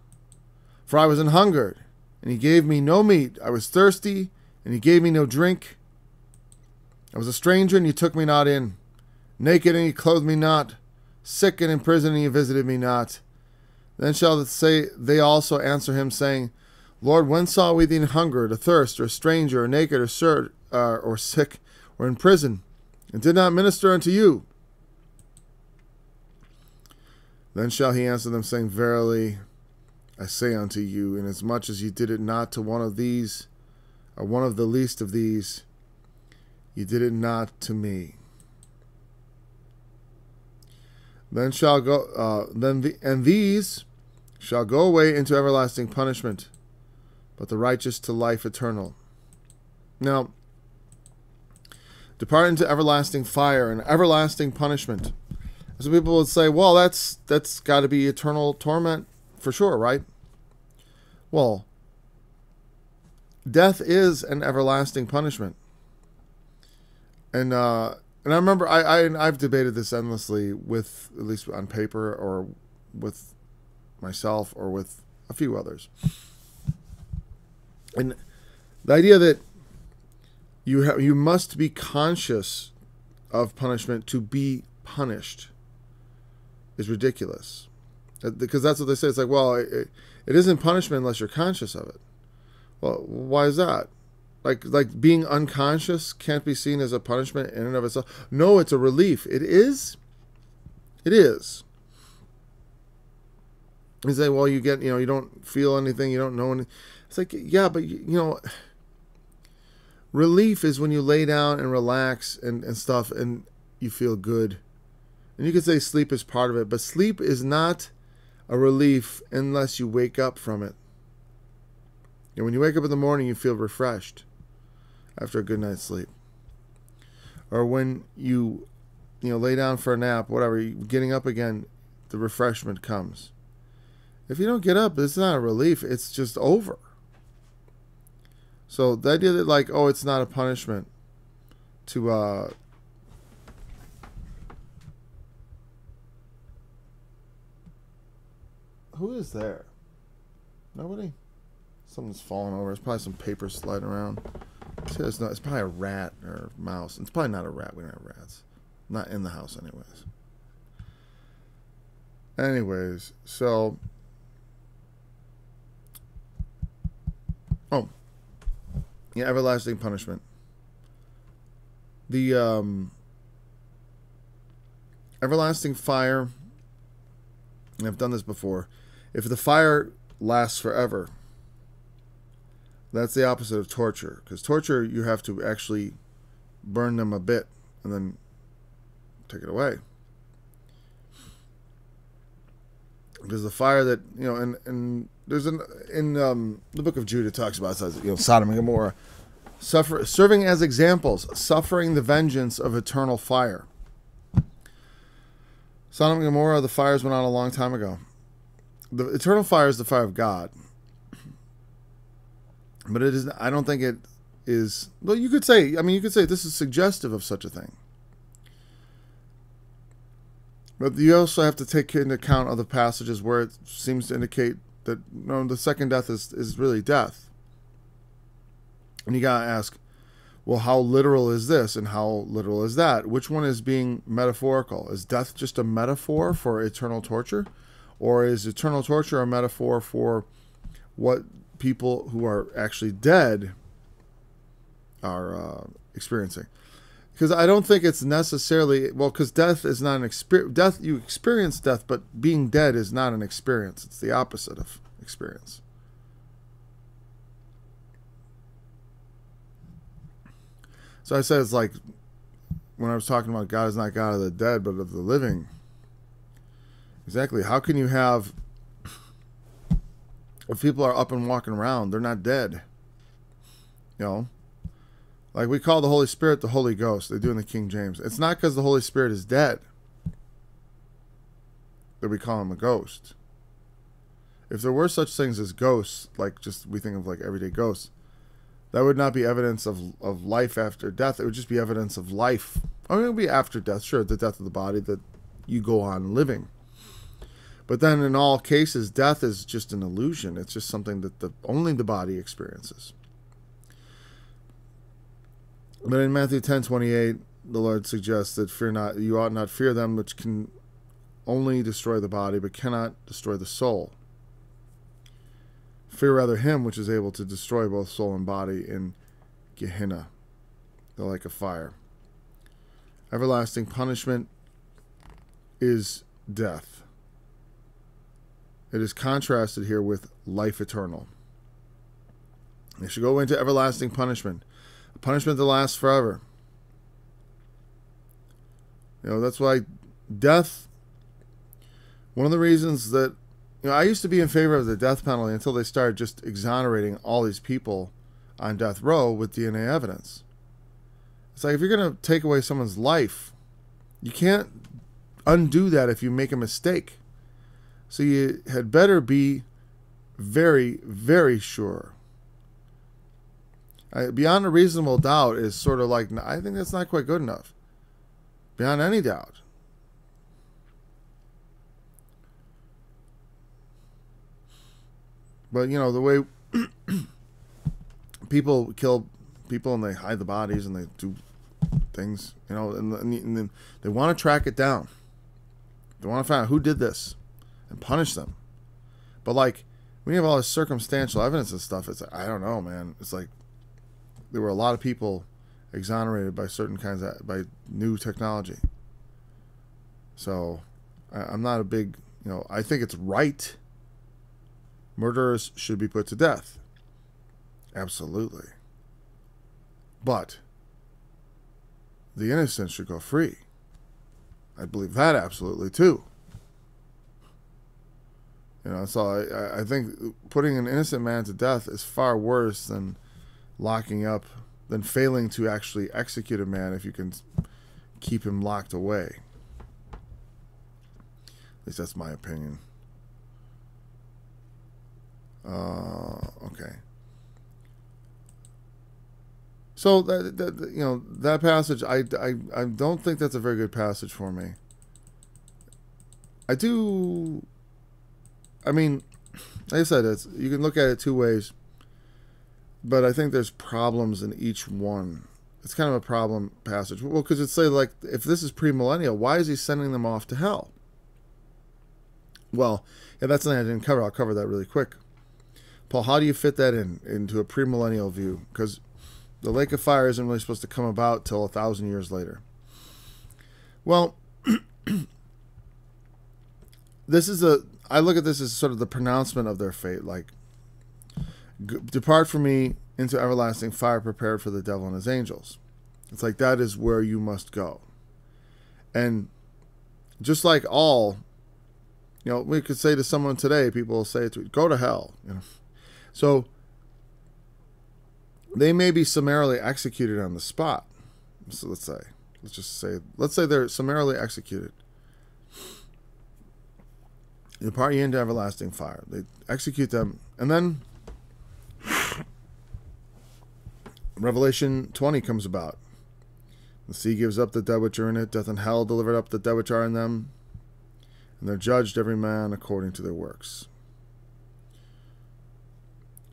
For I was an hungered, and he gave me no meat. I was thirsty, and he gave me no drink. I was a stranger, and you took me not in. Naked, and you clothed me not. Sick and in prison, and you visited me not. Then shall they also answer him, saying, Lord, when saw we thee hungered, athirst, or a stranger, or naked, or sick, or in prison, and did not minister unto you? Then shall he answer them, saying, Verily, I say unto you, inasmuch as ye did it not to one of these, or one of the least of these, ye did it not to me. Then shall go, these shall go away into everlasting punishment, but the righteous to life eternal. Now, depart into everlasting fire and everlasting punishment. So people would say, well, that's got to be eternal torment for sure, right? Well, death is an everlasting punishment. And I remember I've debated this endlessly with, at least on paper or with myself or with a few others. And the idea that You must be conscious of punishment to be punished. Is ridiculous, because that's what they say. It's like, well, it isn't punishment unless you're conscious of it. Well, why is that? Like being unconscious can't be seen as a punishment in and of itself. No, it's a relief. It is. It is. You say, well, you don't feel anything, you don't know anything. It's like, yeah, but relief is when you lay down and relax and stuff, and you feel good. And you could say sleep is part of it, but sleep is not a relief unless you wake up from it. And when you wake up in the morning, you feel refreshed after a good night's sleep. Or when you lay down for a nap, whatever, getting up again, the refreshment comes. If you don't get up, it's not a relief, it's just over. So the idea that, like, oh, it's not a punishment to who is there? Nobody? Something's falling over. There's probably some paper sliding around. It's probably a rat or a mouse. It's probably not a rat. We don't have rats. Not in the house anyways. So... oh. Yeah, everlasting punishment. The everlasting fire, and I've done this before, if the fire lasts forever, that's the opposite of torture. Because torture, you have to actually burn them a bit and then take it away. Because the fire that, and there's in the book of Jude, it talks about, it says, Sodom and Gomorrah, serving as examples, suffering the vengeance of eternal fire. Sodom and Gomorrah, the fires went on a long time ago. The eternal fire is the fire of God. But it is, I don't think it is, well, you could say this is suggestive of such a thing. But you also have to take into account other passages where it seems to indicate that the second death is really death. And you got to ask, well, how literal is this and how literal is that? Which one is being metaphorical? Is death just a metaphor for eternal torture? Or is eternal torture a metaphor for what people who are actually dead are experiencing? Because I don't think it's necessarily, because death is not an experience. Death, you experience death, but being dead is not an experience. It's the opposite of experience. So I said, it's like when I was talking about God is not God of the dead, but of the living. Exactly. How can you have, if people are up and walking around, they're not dead? Like we call the Holy Spirit the Holy Ghost. They do in the King James. It's not because the Holy Spirit is dead that we call him a ghost. If there were such things as ghosts, like just we think of like everyday ghosts, that would not be evidence of life after death. It would just be evidence of life. I mean, it would be after death, sure, the death of the body, that you go on living. But then in all cases, death is just an illusion. It's just something that only the body experiences. But in Matthew 10:28, the Lord suggests that fear not, you ought not fear them which can only destroy the body, but cannot destroy the soul. Fear rather him which is able to destroy both soul and body in Gehenna, the lake of fire. Everlasting punishment is death. It is contrasted here with life eternal. They should go into everlasting punishment, a punishment that lasts forever. That's why death, one of the reasons that, I used to be in favor of the death penalty until they started just exonerating all these people on death row with DNA evidence. It's like, if you're going to take away someone's life, you can't undo that if you make a mistake. So you had better be very, very sure. Beyond a reasonable doubt is sort of like, I think that's not quite good enough. Beyond any doubt. But, the way people kill people and they hide the bodies and they do things, you know, and then they want to track it down. They want to find out who did this and punish them. But like, when you have all this circumstantial evidence and stuff, it's like, I don't know, man. It's like there were a lot of people exonerated by certain kinds of, by new technology. So I'm not a big, you know, I think it's right. Murderers should be put to death. Absolutely. But the innocent should go free. I believe that absolutely too. You know, so I think putting an innocent man to death is far worse than locking up, than failing to actually execute a man if you can keep him locked away. At least that's my opinion. Okay. So that you know, that passage, I don't think that's a very good passage for me. I mean, like I said, you can look at it two ways, but I think there's problems in each one. It's kind of a problem passage. Well, because it's say like, if this is premillennial, why is he sending them off to hell? Well, yeah, that's something I didn't cover. I'll cover that really quick. Paul, how do you fit that into a premillennial view? Because the lake of fire isn't really supposed to come about till 1,000 years later. Well, I look at this as sort of the pronouncement of their fate. Like, depart from me into everlasting fire prepared for the devil and his angels. It's like, that is where you must go. And just like all, you know, we could say to someone today, people will say to go to hell, you know. So they may be summarily executed on the spot. So let's say they're summarily executed. They depart ye into everlasting fire. They execute them, and then Revelation 20 comes about. The sea gives up the dead which are in it, death and hell delivered up the dead which are in them, and they're judged every man according to their works.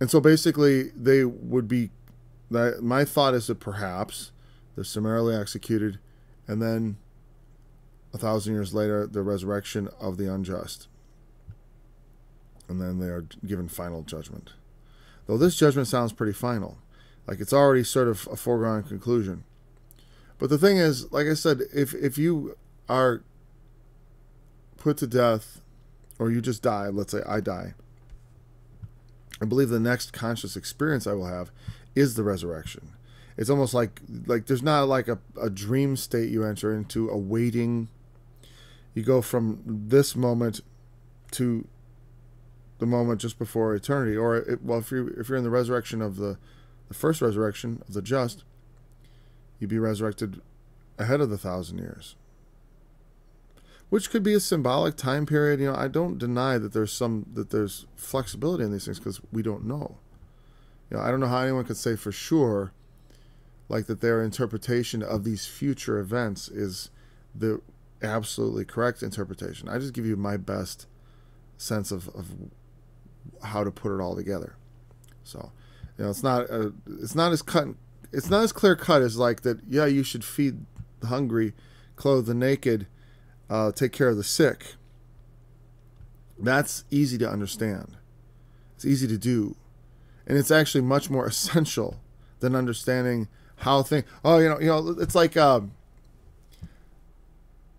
And so basically, they would be, my thought is that perhaps they're summarily executed, and then 1,000 years later, the resurrection of the unjust. And then they are given final judgment. Though this judgment sounds pretty final. Like it's already sort of a foregone conclusion. But the thing is, like I said, if you are put to death, or you just die, let's say I die, I believe the next conscious experience I will have is the resurrection. It's almost like there's not like a dream state you enter into, a waiting. You go from this moment to the moment just before eternity. Or, if you're in the resurrection of the first resurrection of the just, you'd be resurrected ahead of the 1,000 years. Which could be a symbolic time period. You know, I don't deny that there's flexibility in these things because we don't know. You know, I don't know how anyone could say for sure, like that their interpretation of these future events is the absolutely correct interpretation. I just give you my best sense of how to put it all together. So, you know, it's not as clear cut as like that. Yeah, you should feed the hungry, clothe the naked. Take care of the sick. That's easy to understand. It's easy to do. And it's actually much more essential than understanding how things... Oh, you know, it's like...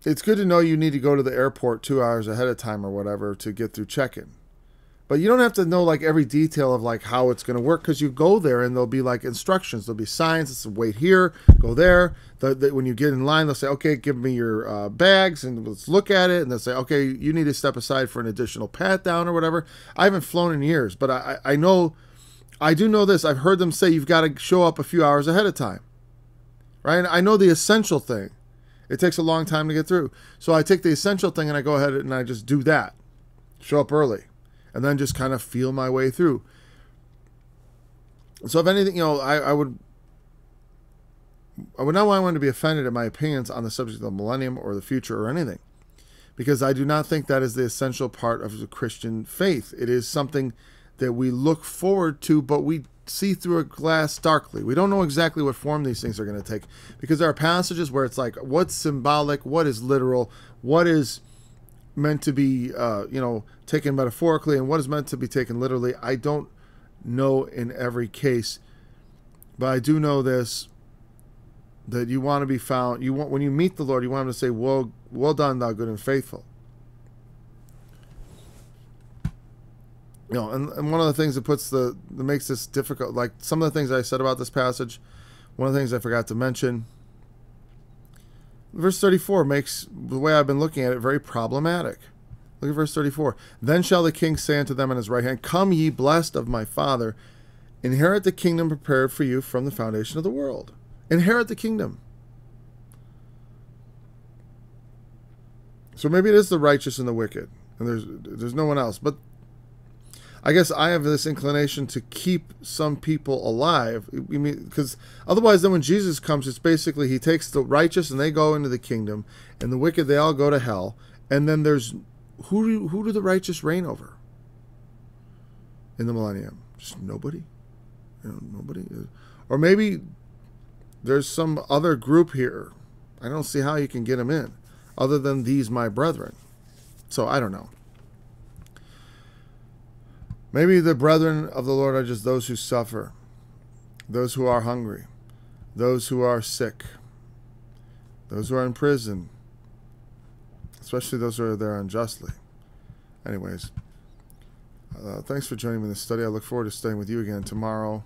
it's good to know you need to go to the airport 2 hours ahead of time or whatever to get through check-in. But you don't have to know like every detail of like how it's going to work, because you go there and there'll be like instructions. There'll be signs that say, wait here, go there. When you get in line, they'll say, okay, give me your bags and let's look at it. And they'll say, okay, you need to step aside for an additional pat down or whatever. I haven't flown in years, but I do know this. I've heard them say you've got to show up a few hours ahead of time. Right? And I know the essential thing. It takes a long time to get through. So I take the essential thing and I go ahead and I just do that. Show up early. And then just kind of feel my way through. So if anything, you know, I would not want anyone to be offended at my opinions on the subject of the millennium or the future or anything. Because I do not think that is the essential part of the Christian faith. It is something that we look forward to, but we see through a glass darkly. We don't know exactly what form these things are going to take, because there are passages where it's like, what's symbolic, what is literal, what is meant to be, taken metaphorically, and what is meant to be taken literally. I don't know in every case, but I do know this, that you want to be found. When you meet the Lord, you want him to say, "Well done, thou good and faithful." And one of the things that makes this difficult, like some of the things I said about this passage, one of the things I forgot to mention, verse 34 makes the way I've been looking at it very problematic. Look at verse 34. Then shall the king say unto them on his right hand, Come ye blessed of my Father, inherit the kingdom prepared for you from the foundation of the world. Inherit the kingdom. So maybe it is the righteous and the wicked, and there's no one else. But I guess I have this inclination to keep some people alive. Because otherwise, then when Jesus comes, it's basically he takes the righteous and they go into the kingdom, and the wicked, they all go to hell. And then there's who do the righteous reign over in the millennium? Just nobody. Nobody. Or maybe there's some other group here. I don't see how you can get them in, other than these my brethren. So I don't know. Maybe the brethren of the Lord are just those who suffer, those who are hungry, those who are sick, those who are in prison, especially those who are there unjustly. Anyways, thanks for joining me in this study. I look forward to studying with you again tomorrow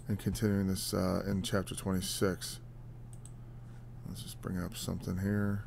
and continuing this in chapter 26. Let's just bring up something here.